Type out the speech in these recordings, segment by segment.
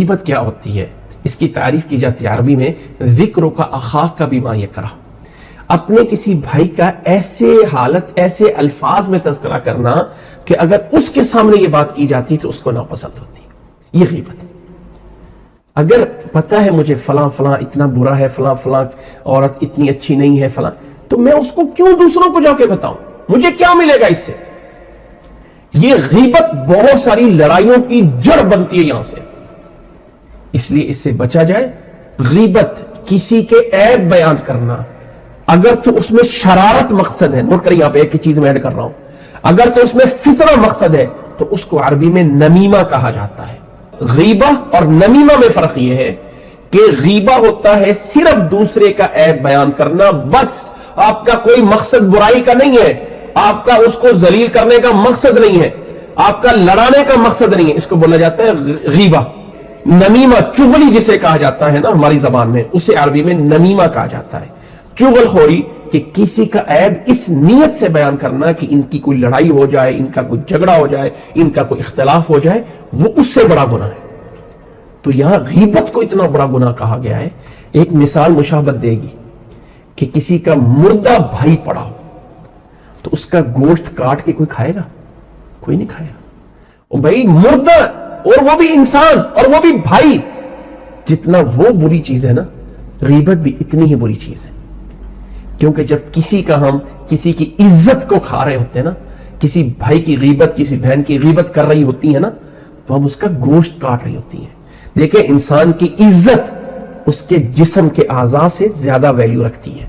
غیبت کیا ہوتی ہے؟ اس کی تعریف کی جاتی ہے عربی میں ذکر کا اخاک کا بما یکرہ، اپنے کسی بھائی کا ایسے حالت ایسے الفاظ میں تذکرہ کرنا کہ اگر اس کے سامنے یہ بات کی جاتی تو اس کو ناپسند ہوتی، یہ غیبت ہے۔ اگر پتہ ہے مجھے فلاں فلاں اتنا برا ہے، فلاں فلاں عورت اتنی اچھی نہیں ہے فلاں، تو میں اس کو کیوں دوسروں کو جا کے بتاؤں؟ مجھے کیا ملے گا اس سے؟ یہ غیبت بہت ساری لڑائیوں کی جڑ بنتی ہے یہاں سے، اس لیے اس سے بچا جائے۔ غیبت کسی کے عیب بیان کرنا، اگر تو اس میں شرارت مقصد ہے، نوٹ کریں یہاں پہ ایک چیز میں ایڈ کر رہا ہوں، اگر تو اس میں فتنہ مقصد ہے تو اس کو عربی میں نمیمہ کہا جاتا ہے۔ غیبہ اور نمیمہ میں فرق یہ ہے کہ غیبہ ہوتا ہے صرف دوسرے کا عیب بیان کرنا، بس آپ کا کوئی مقصد برائی کا نہیں ہے، آپ کا اس کو ذلیل کرنے کا مقصد نہیں ہے، آپ کا لڑانے کا مقصد نہیں ہے، اس کو بولا جاتا ہے غیبہ۔ نمیمہ چغلی جسے کہا جاتا ہے نا ہماری زبان میں، اسے عربی میں نمیمہ کہا جاتا ہے۔ چغل خوری کہ کسی کا عیب اس نیت سے بیان کرنا کہ ان کی کوئی لڑائی ہو جائے، ان کا کوئی جھگڑا ہو جائے، ان کا کوئی اختلاف ہو جائے، وہ اس سے بڑا گناہ ہے۔ تو یہاں غیبت کو اتنا بڑا گناہ کہا گیا ہے۔ ایک مثال مشابہت دے گی کہ کسی کا مردہ بھائی پڑا ہو تو اس کا گوشت کاٹ کے کوئی کھائے گا؟ کوئی نہیں کھائے گا۔ اور بھائی مردہ، اور وہ بھی انسان، اور وہ بھی بھائی، جتنا وہ بری چیز ہے نا، غیبت بھی اتنی ہی بری چیز ہے۔ کیونکہ جب ہم کسی کی عزت کو کھا رہے ہوتے ہیں نا، کسی بھائی کی غیبت، کسی بہن کی غیبت کر رہی ہوتی ہے نا، تو ہم اس کا گوشت کاٹ رہی ہوتی ہیں۔ دیکھیں انسان کی عزت اس کے جسم کے اعضاء سے زیادہ ویلیو رکھتی ہے۔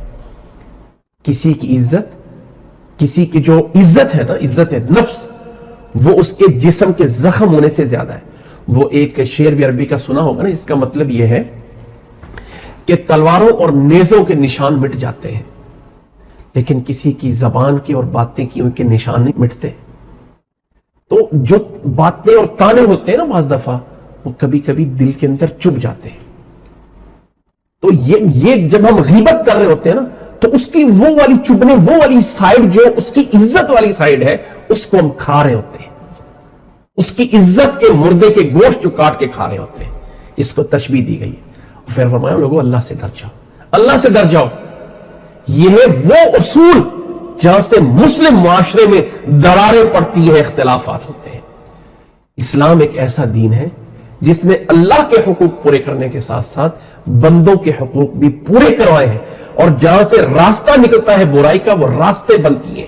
کسی کی عزت، کسی کی جو عزت ہے نا، عزت نفس، وہ اس کے جسم کے زخم ہونے سے زیادہ ہے۔ وہ ایک شعر بھی عربی کا سنا ہوگا نا، اس کا مطلب یہ ہے کہ تلواروں اور نیزوں کے نشان مٹ جاتے ہیں، لیکن کسی کی زبان کی اور باتیں کی ان کے نشان نہیں مٹتے۔ تو جو باتیں اور تانے ہوتے ہیں نا بعض دفعہ، وہ کبھی کبھی دل کے اندر چپ جاتے ہیں۔ تو یہ جب ہم غیبت کر رہے ہوتے ہیں نا، تو اس کی وہ والی چبنے، وہ والی سائیڈ جو اس کی عزت والی سائیڈ ہے، اس کو ہم کھا رہے ہوتے ہیں، اس کی عزت کے مردے کے گوشت جو کاٹ کے کھا رہے ہوتے ہیں۔ اس کو تشبیہ دی گئی ہے۔ پھر فرمایا لوگوں اللہ سے ڈر جاؤ، اللہ سے ڈر جاؤ۔ یہ ہے وہ اصول جہاں سے مسلم معاشرے میں دراریں پڑتی ہیں، اختلافات ہوتے ہیں۔ اسلام ایک ایسا دین ہے جس نے اللہ کے حقوق پورے کرنے کے ساتھ ساتھ بندوں کے حقوق بھی پورے کروائے ہیں، اور جہاں سے راستہ نکلتا ہے برائی کا، وہ راستے بند کیے۔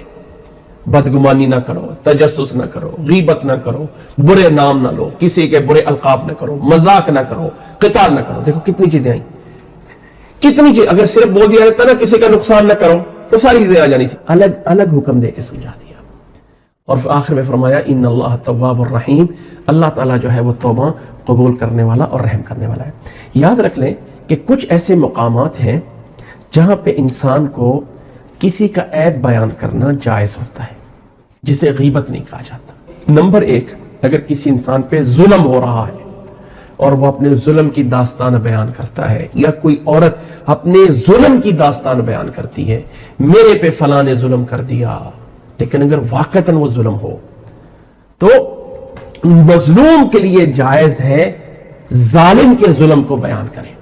بدگمانی نہ کرو، تجسس نہ کرو، غیبت نہ کرو، برے نام نہ لو، کسی کے برے القاب نہ کرو، مذاق نہ کرو، قتال نہ کرو۔ دیکھو کتنی چیزیں آئیں، کتنی چیز، اگر صرف بول دیا جاتا نا کسی کا نقصان نہ کرو تو ساری چیزیں آ جانی تھی، الگ الگ حکم دے کے سمجھا دیا۔ اور آخر میں فرمایا ان اللہ تواب الرحیم، اللہ تعالیٰ جو ہے وہ توبہ قبول کرنے والا اور رحم کرنے والا ہے۔ یاد رکھ لیں کہ کچھ ایسے مقامات ہیں جہاں پہ انسان کو کسی کا عیب بیان کرنا جائز ہوتا ہے، جسے غیبت نہیں کہا جاتا۔ نمبر ایک، اگر کسی انسان پہ ظلم ہو رہا ہے اور وہ اپنے ظلم کی داستان بیان کرتا ہے، یا کوئی عورت اپنے ظلم کی داستان بیان کرتی ہے، میرے پہ فلاں نے ظلم کر دیا، لیکن اگر واقعتاً وہ ظلم ہو تو مظلوم کے لیے جائز ہے ظالم کے ظلم کو بیان کریں۔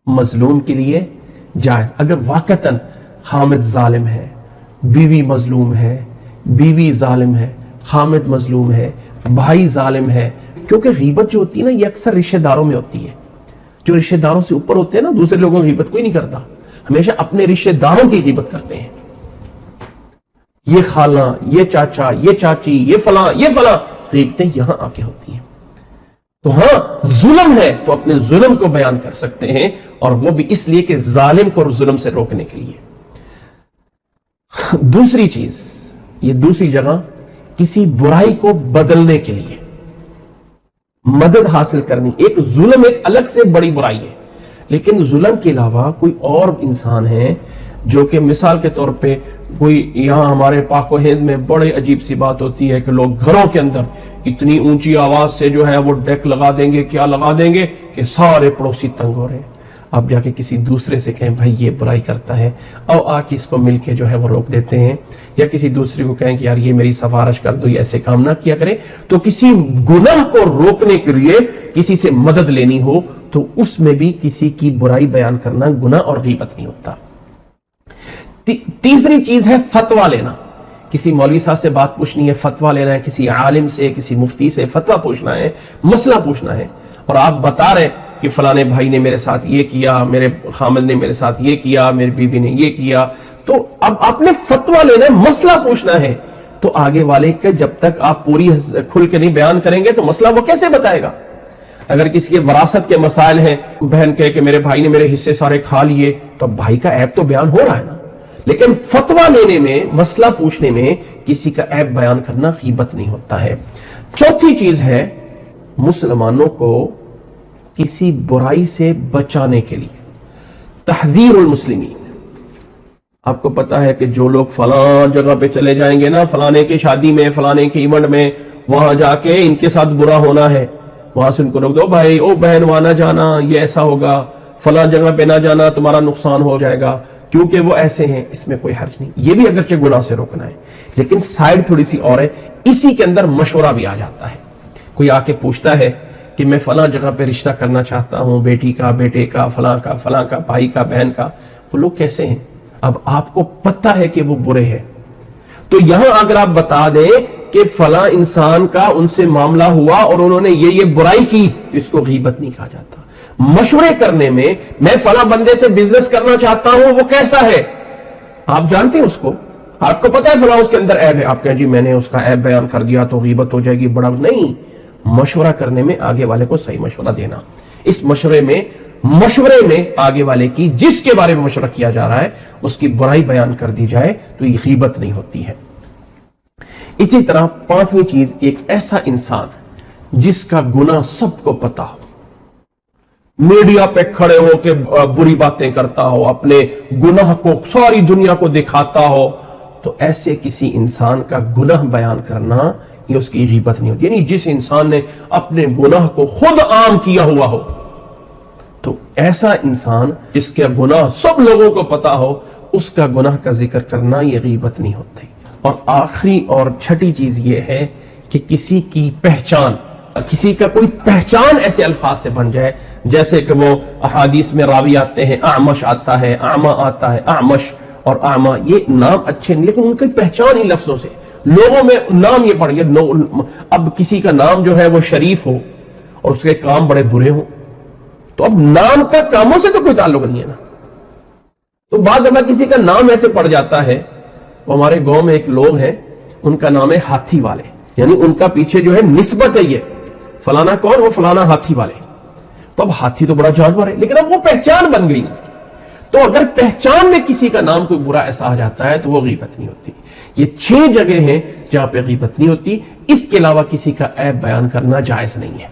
مظلوم کے لیے جائز، اگر واقعتاً خامد ظالم ہے، بیوی مظلوم ہے، بیوی ظالم ہے، خامد مظلوم ہے، بھائی ظالم ہے، کیونکہ غیبت جو ہوتی ہے نا یہ اکثر رشتہ داروں میں ہوتی ہے۔ جو رشتہ داروں سے اوپر ہوتے ہیں نا، دوسرے لوگوں کی غیبت کوئی نہیں کرتا، ہمیشہ اپنے رشتہ داروں کی غیبت کرتے ہیں۔ یہ خالہ، یہ چاچا، یہ چاچی، یہ فلاں، غیبتیں یہاں آ کے ہوتی ہیں۔ تو ہاں ظلم ہے تو اپنے ظلم کو بیان کر سکتے ہیں، اور وہ بھی اس لیے کہ ظالم کو ظلم سے روکنے کے لیے۔ دوسری چیز، یہ دوسری جگہ، کسی برائی کو بدلنے کے لیے مدد حاصل کرنی۔ ایک ظلم ایک الگ سے بڑی برائی ہے، لیکن ظلم کے علاوہ کوئی اور انسان ہے جو کہ مثال کے طور پہ کوئی، یہاں ہمارے پاک و ہند میں بڑے عجیب سی بات ہوتی ہے کہ لوگ گھروں کے اندر اتنی اونچی آواز سے جو ہے وہ ڈیک لگا دیں گے، کیا لگا دیں گے کہ سارے پڑوسی تنگ ہو رہے ہیں۔ آپ جا کے کسی دوسرے سے کہیں بھائی یہ برائی کرتا ہے، اور آ کے اس کو مل کے جو ہے وہ روک دیتے ہیں، یا کسی دوسرے کو کہیں کہ یار یہ میری سفارش کر دو، یہ ایسے کام نہ کیا کرے. تو کسی گناہ کو روکنے کے لیے کسی سے مدد لینی ہو تو اس میں بھی کسی کی برائی بیان کرنا گناہ اور غیبت نہیں ہوتا. تیسری چیز ہے فتویٰ لینا. کسی مولوی صاحب سے بات پوچھنی ہے، فتویٰ لینا ہے، کسی عالم سے، کسی مفتی سے فتویٰ پوچھنا ہے، مسئلہ پوچھنا ہے، اور آپ بتا رہے کہ فلانے بھائی نے میرے ساتھ یہ کیا، میرے خامد نے میرے ساتھ یہ کیا، میری بیوی نے یہ کیا، تو اب آپ نے فتویٰ لینا ہے، مسئلہ پوچھنا ہے، تو آگے والے کے جب تک آپ پوری کھل کے نہیں بیان کریں گے تو مسئلہ وہ کیسے بتائے گا؟ اگر کسی کے وراثت کے مسائل ہیں، بہن کہے کہ میرے بھائی نے میرے حصے سارے کھا لیے، تو بھائی کا عیب تو بیان ہو رہا ہے نا. لیکن فتویٰ لینے میں، مسئلہ پوچھنے میں کسی کا عیب بیان کرنا غیبت نہیں ہوتا ہے. چوتھی چیز ہے مسلمانوں کو کسی برائی سے بچانے کے لیے تحذیر المسلمین. آپ کو پتا ہے کہ جو لوگ فلاں جگہ پہ چلے جائیں گے نا، فلانے کی شادی میں، فلانے کے ایونٹ میں، وہاں جا کے ان کے ساتھ برا ہونا ہے، وہاں سے ان کو روک دو، بھائی او بہن وہاں نہ جانا، یہ ایسا ہوگا، فلاں جگہ پہ نہ جانا، تمہارا نقصان ہو جائے گا کیونکہ وہ ایسے ہیں. اس میں کوئی حرج نہیں، یہ بھی اگرچہ گناہ سے روکنا ہے، لیکن سائیڈ تھوڑی سی اور ہے. اسی کے اندر مشورہ بھی آ جاتا ہے. کوئی آ کے پوچھتا ہے کہ میں فلاں جگہ پہ رشتہ کرنا چاہتا ہوں، بیٹی کا، بیٹے کا، فلاں کا، بھائی کا، بہن کا، وہ لوگ کیسے ہیں؟ اب آپ کو پتہ ہے کہ وہ برے ہیں، تو یہاں اگر آپ بتا دیں کہ فلاں انسان کا ان سے معاملہ ہوا اور انہوں نے یہ برائی کی، تو اس کو غیبت نہیں کہا جاتا. مشورے کرنے میں فلاں بندے سے بزنس کرنا چاہتا ہوں، وہ کیسا ہے، آپ جانتے ہیں اس کو، آپ کو پتا ہے فلاں اس کے اندر عیب ہے، آپ کہیں جی میں نے اس کا عیب بیان کر دیا تو غیبت ہو جائے گی. بڑا نہیں، مشورہ کرنے میں آگے والے کو صحیح مشورہ دینا. اس مشورے میں آگے والے کی جس کے بارے میں مشورہ کیا جا رہا ہے اس کی برائی بیان کر دی جائے تو یہ غیبت نہیں ہوتی ہے. اسی طرح پانچویں چیز، ایک ایسا انسان جس کا گناہ سب کو پتا ہو، میڈیا پہ کھڑے ہو کے بری باتیں کرتا ہو، اپنے گناہ کو ساری دنیا کو دکھاتا ہو، تو ایسے کسی انسان کا گناہ بیان کرنا یہ اس کی غیبت نہیں ہوتی. یعنی جس انسان نے اپنے گناہ کو خود عام کیا ہوا ہو، تو ایسا انسان جس کے گناہ سب لوگوں کو پتا ہو، اس کا گناہ کا ذکر کرنا یہ غیبت نہیں ہوتی. اور آخری اور چھٹی چیز یہ ہے کہ کسی کی پہچان، کسی کا کوئی پہچان ایسے الفاظ سے بن جائے، جیسے کہ وہ احادیث میں راوی آتے ہیں، اعمش آتا ہے، اعمى آتا ہے، اعمش اور اعمى، یہ نام اچھے نہیں، لیکن ان کی پہچان ان لفظوں سے لوگوں میں نام یہ پڑ گیا. اب کسی کا نام جو ہے وہ شریف ہو اور اس کے کام بڑے برے ہوں، تو اب نام کا کاموں سے تو کوئی تعلق نہیں ہے نا. تو بعد دفعہ کسی کا نام ایسے پڑ جاتا ہے. وہ ہمارے گاؤں میں ایک لوگ ہیں، ان کا نام ہے ہاتھی والے، یعنی ان کا پیچھے جو ہے نسبت ہے، یہ فلانا کون، وہ فلانا ہاتھی والے. تو اب ہاتھی تو بڑا جانور ہے، لیکن اب وہ پہچان بن گئی. تو اگر پہچان میں کسی کا نام کوئی برا ایسا آ جاتا ہے تو وہ غیبت نہیں ہوتی. یہ 6 جگہ ہیں جہاں پہ غیبت نہیں ہوتی. اس کے علاوہ کسی کا عیب بیان کرنا جائز نہیں ہے.